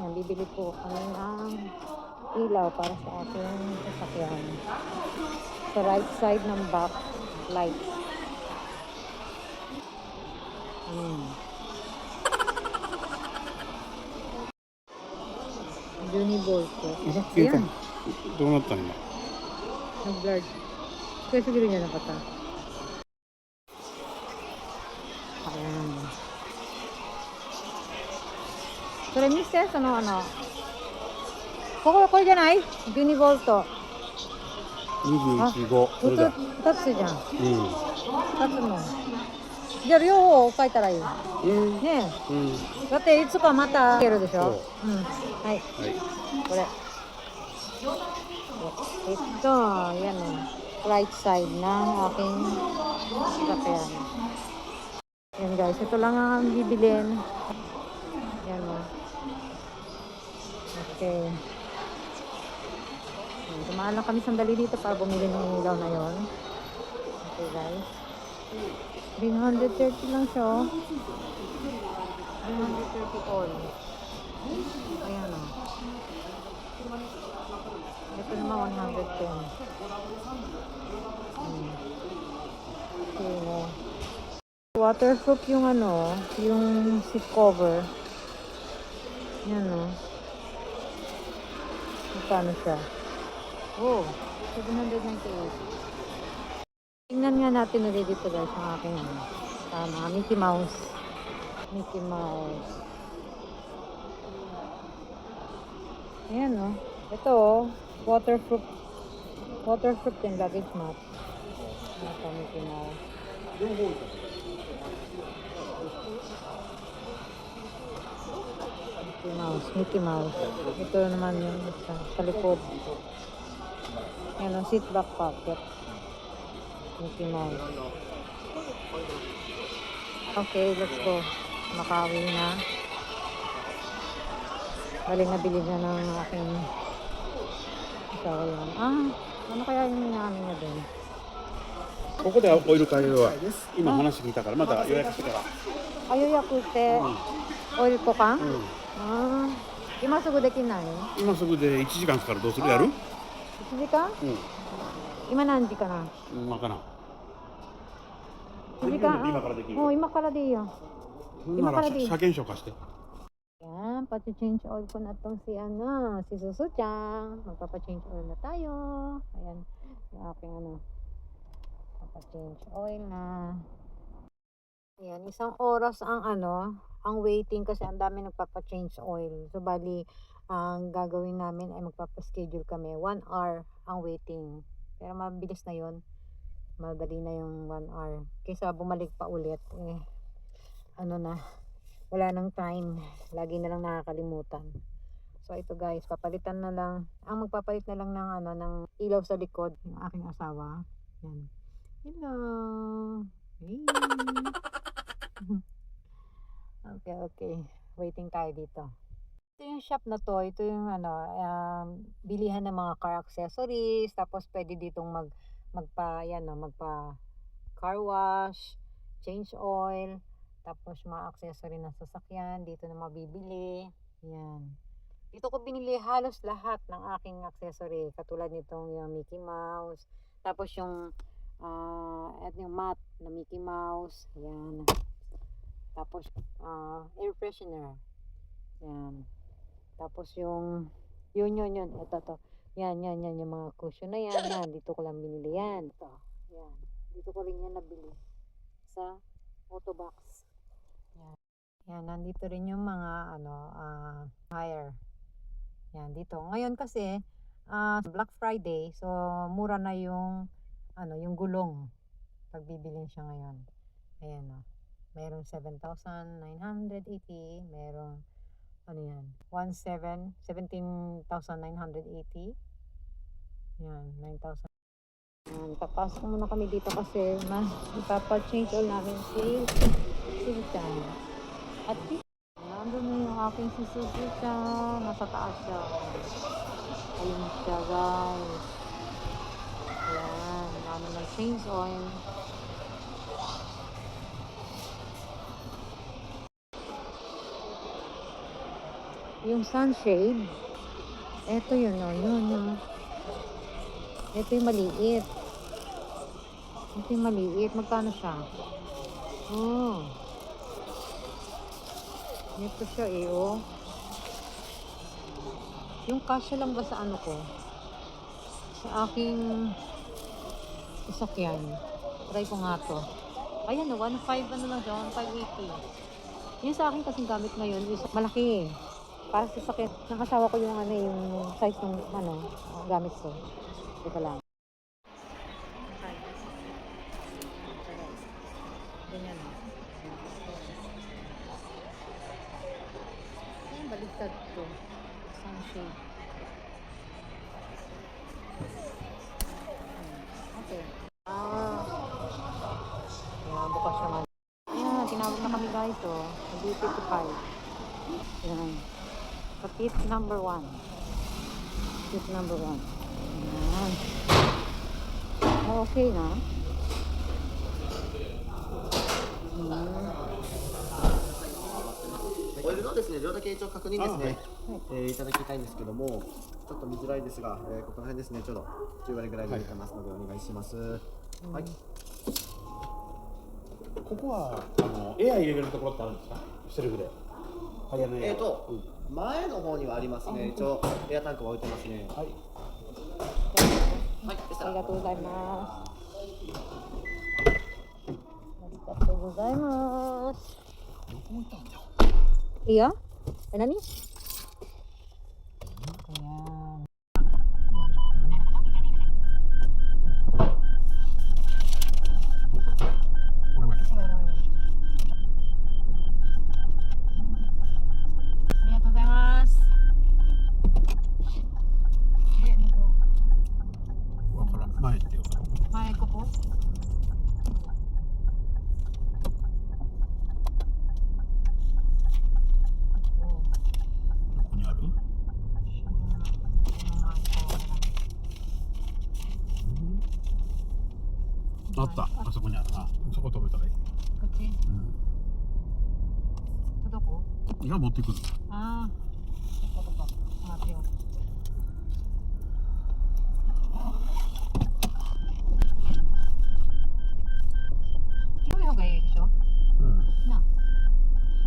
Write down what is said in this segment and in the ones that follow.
Yan, bibili po kami ng ilaw para sa ating sasakyan. Sa right side ng back light. Unibolt po. Ayan. どうなったんや。 Nag-blurred. Kaya siguro niya nakata. Ayan. Pero mister, ano? Koじゃない Unibolt to. 21号。それだ。2つじゃん。うん。 2つも。じゃあ両方書いたらいい。ねえ。うん。だっていつかまた出るでしょ。うん。はい。はい。これ。yan o. Right side ng aking sasakyan. Yan guys, ito lang ang bibilin. Yan o. Okay. Dumaan lang kami sandali dito para bumili ng ilaw na yon. Okay guys. 330 lang siya o. 330 all. Ayan o. Ito naman 110. Okay mo. Waterproof yung yung seat cover. Yan o. Magkano siya? Oh, 798. Tingnan nga natin ulit dito guys ang aking Mickey Mouse. Mickey Mouse. Ayan o. Ito o. Waterproof din luggage mat. Ito Mickey Mouse. Mickey Mouse. Ito naman yung sa likod. Ayan o, seat back pocket. Mickey Mouse. Okay, let's go. Makawi na. Bali nabili na ng aking asawa yan. Ano kaya yung namin na din? ここでオイル変えるわ。今話聞いたからまた予約してから。予約ってオイル交換？今すぐできない？今すぐで1時間からどうするやる？ 1時間？今何時かな？わからん。 1時間？今からできる。もう今からでいいよ。今からでいい。車検証貸して。 Yan, pati-change oil ko na tong si Susu-chan. Magpapa-change oil na tayo. Ayan, yung aking papa-change oil na. Ayan, isang oras ang ang waiting kasi ang dami nagpapa-change oil. So, bali, ang gagawin namin ay magpapa-schedule kami. 1 hour ang waiting. Pero mabilis na yon. Madali na yung 1 hour. Kaysa bumalik pa ulit, wala nang time. Lagi na lang nakakalimutan. So ito guys, papalitan na lang. Ang magpapalit na lang ng ng ilaw sa likod yung aking asawa. Yan. Hello. Hey. Okay. Waiting tayo dito. Ito yung shop na to. Ito yung bilihan ng mga car accessories. Tapos pwede ditong magpa car wash, change oil. Tapos mga accessory ng sasakyan, dito na mabibili. Yan. Dito ko binili halos lahat ng aking accessory. Katulad nitong yung Mickey Mouse. Tapos yung mat na Mickey Mouse. Yan. Tapos air freshener. Yan. Tapos yun. Ito to. Yan. Yung mga cushion na yan. Yan. Dito ko lang binili yan. Ito. Yan. Dito ko rin yan nabili. Sa Autobox. Yan, nandito rin yung mga hire. Yan, dito. Ngayon kasi Black Friday, so mura na yung yung gulong. Pagbibilin siya ngayon. Ayan o. Mayroong 7,980, mayroong 17,980. Yan, 9,000. Papasok muna kami dito kasi ipapa-change all namin si Chan. At nandun na yung aking si Susu-chan. Nasa taas siya. Ayun siya guys. Ayan. Namin nag-change oil. Yung sunshade. Ito yun, oh, yun. Ito yung maliit. Ito yung maliit. Magkano siya? Oh. Ito siya eh, oh. Yung kasya lang ba sa ano ko? Sa aking sasakyan. Try ko nga to. Ayan, 1.5 ano lang siya, 1.580. Yung sa akin kasing gamit ngayon is malaki eh. Para sa sakit. Ng asawa ko yung ano, yung size ng ano, gamit ko. Ito lang. Ganyan. Ayan, baliktad ko. Sunshade. Okay. Ayan, bukas naman. Ayan, tinawag na kami guys, oh. B55. Ayan. Sa tip number 1. Tip number 1. Ayan. Okay na. Hmm. オイルのですね、量だけ一応確認ですね、いただきたいんですけども、ちょっと見づらいですが、ここら辺ですね、ちょうど10割ぐらいで入れてますので、お願いします。はい。ここはエア入れるところってあるんですか？セルフで。タイヤのエア。前の方にはありますね。一応エアタンクは置いてますね。はい。はい。でしたら。ありがとうございます。ありがとうございます。どこ行ったんだよ。Iya? Nani? Ayan. May ko po. Ah, ったあそこにあるな。そこ止めたらいい。 Kutsi? Ito daw po? いや持ってくる。 Ah. Ito po. Mati yun. Yung yung gaya ito? うん。 Na. Ano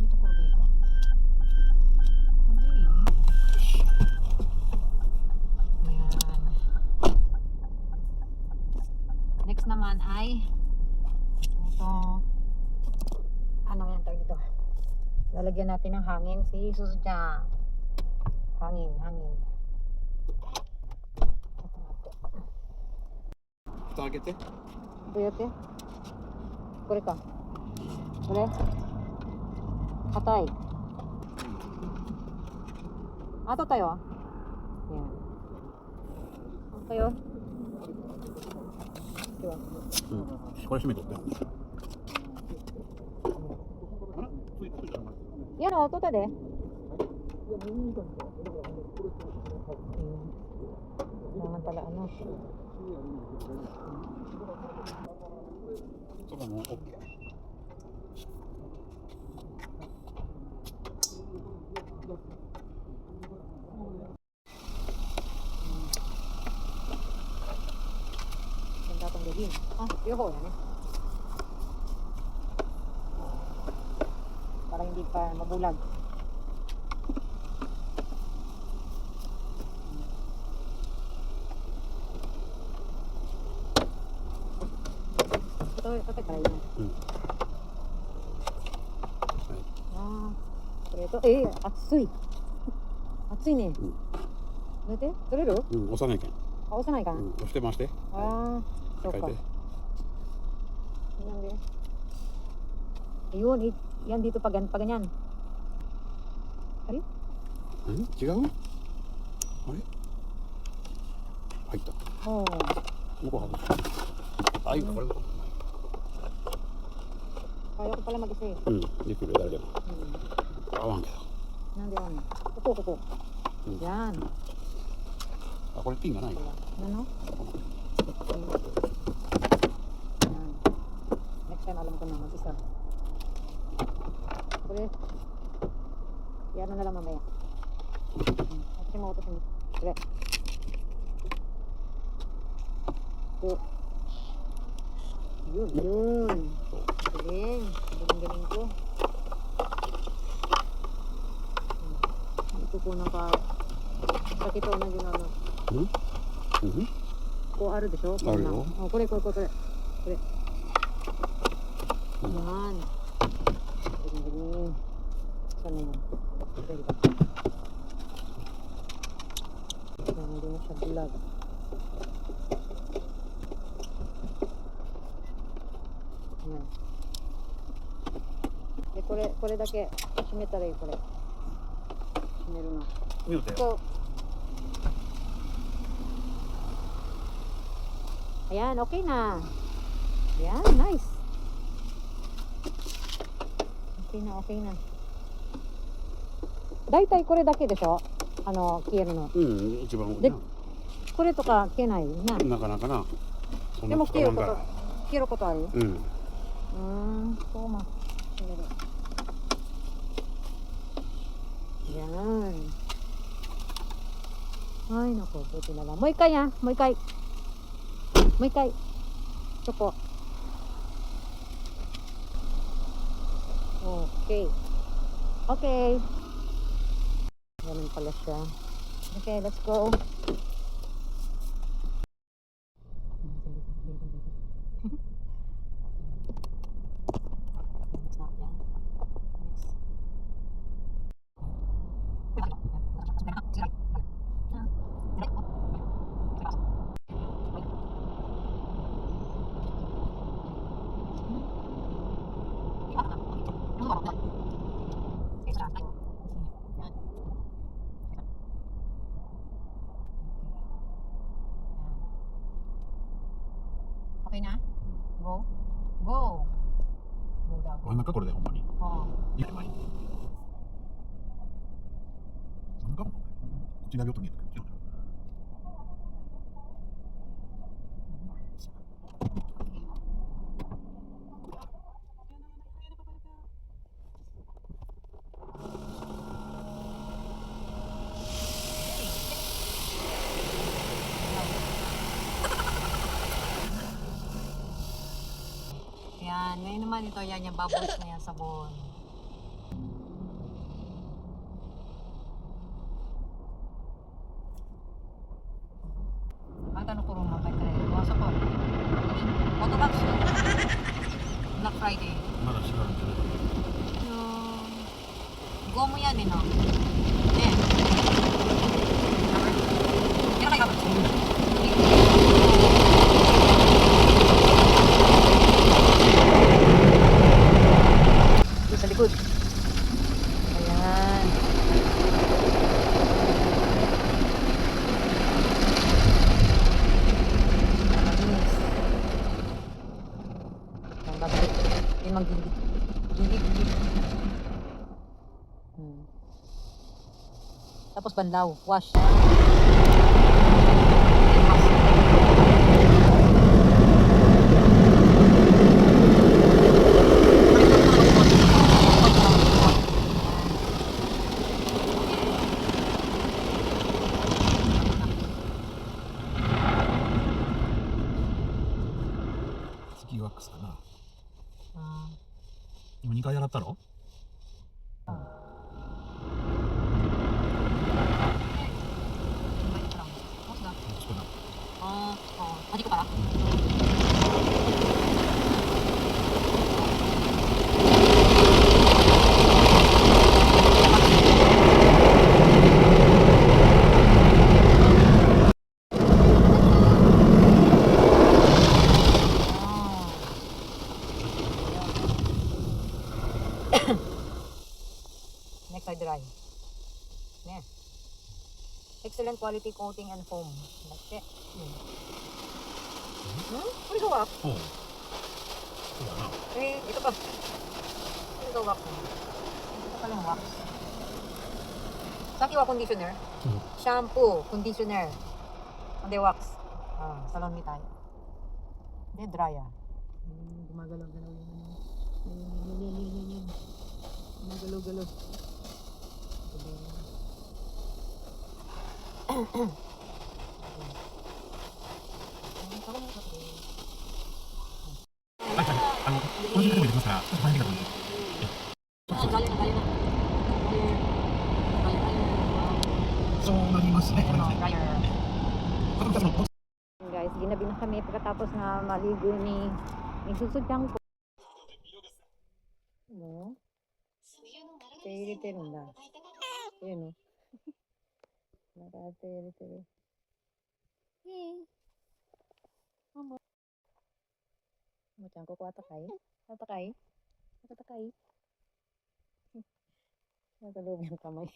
ito ko gaya ko? Hindi. Ayan. Next naman ay ito. Ano yan tawag dito? Lalagyan natin ng hangin si Susja. Hangin. 蓋開けて。 Ito yun, te. Kore ka. Kore. Katay. Ato tayo. Yan. Tayo. Diba? うん。これ閉めとって。 Yan o, ito de. Naman pala ano. そこも OK。 Ganda itong gawin. Ah, yoko yan eh. Para hindi pa mabulag. Ito tayo na. うん。 Ah, ito. Eh, atsui. Atsui ne. うん。 Dito, tuloy うん。押さないけん。 Ako sanay ka? うん。押して回して。 Ah, so 書い ka. て。 Yan din. Ayun, yan dito pa ganyan. Ay, 何？違う？あれ？入った。 oh. 向こう外した。あ、いいかこれ。 Kaya ko pala mag-isa eh. うん。できる誰でも。 合わんけど。 Nandiyan. Kuko. うん。 Yan. あ、これピンがない。 Ano? Yan. Next time alam ko na mag-isa. Ulit. Yan na lang mamaya. 私も私も。これ。こう。Yun, yun. Galing. Galing ko. Ito po naka... Sakit ako na yung ano. こうあるでしょ。あるよ。これ。これ。Yan. Galing. Sana yun. Pwede ba? Yan, hindi na siya bulag. Yan. De, これだけ閉めたらいい、これ。閉めるの。見ようて。こう。Ayan, okay na. Ayan, nice. Okay na. だいたいこれだけでしょ、消えるの。一番多いでな。これとか消えないな。なかなかな。そんなでも消える使わんからこと、消えることある。そうま。Yan. Ay, naku, buti na lang. Mo ikay ha, mo ikay. Ito po. Okay. Ganun pala siya. Okay, let's go. Okay na? Go? Go daw. 真ん中これでほんまに。いい手前に。真ん中もこっちがよく見えてくる。Yan, ngayon naman ito, yan yung bubbles na yan sabon. Mata no kuruma kay tare. Wasa ko. Autobox. Black Friday. まだ違うんじゃない。Go mo yan no. Yan kay kapag. Sa likod. Ayan. Malinis. Ang babalik. Hindi mag-gilid. Gilid. Tapos banlaw. Wash.ワックスかな。今2回洗ったの？Tadi ko pala. Next ay dry. Yeah. Excellent quality coating and foam. That's it. Ano gawa? Oo. Wala na. Ito pa. Ano gawa ko? Ito pa lang wax. Saki wa conditioner. Shampoo, conditioner. Hindi wax. Salon ni tayo. Hindi dry Gumagalaw-galaw yun. Gumagalaw-galaw. Guys, ginabi na kami pagkatapos na maligo ni Susudyang ko. No? Teiri-teiri na. Yun o. Naka-teiri-teiri. Mamo. Mo-chan ko atakay. Atakay. Atakay. Nakalog yung kamay.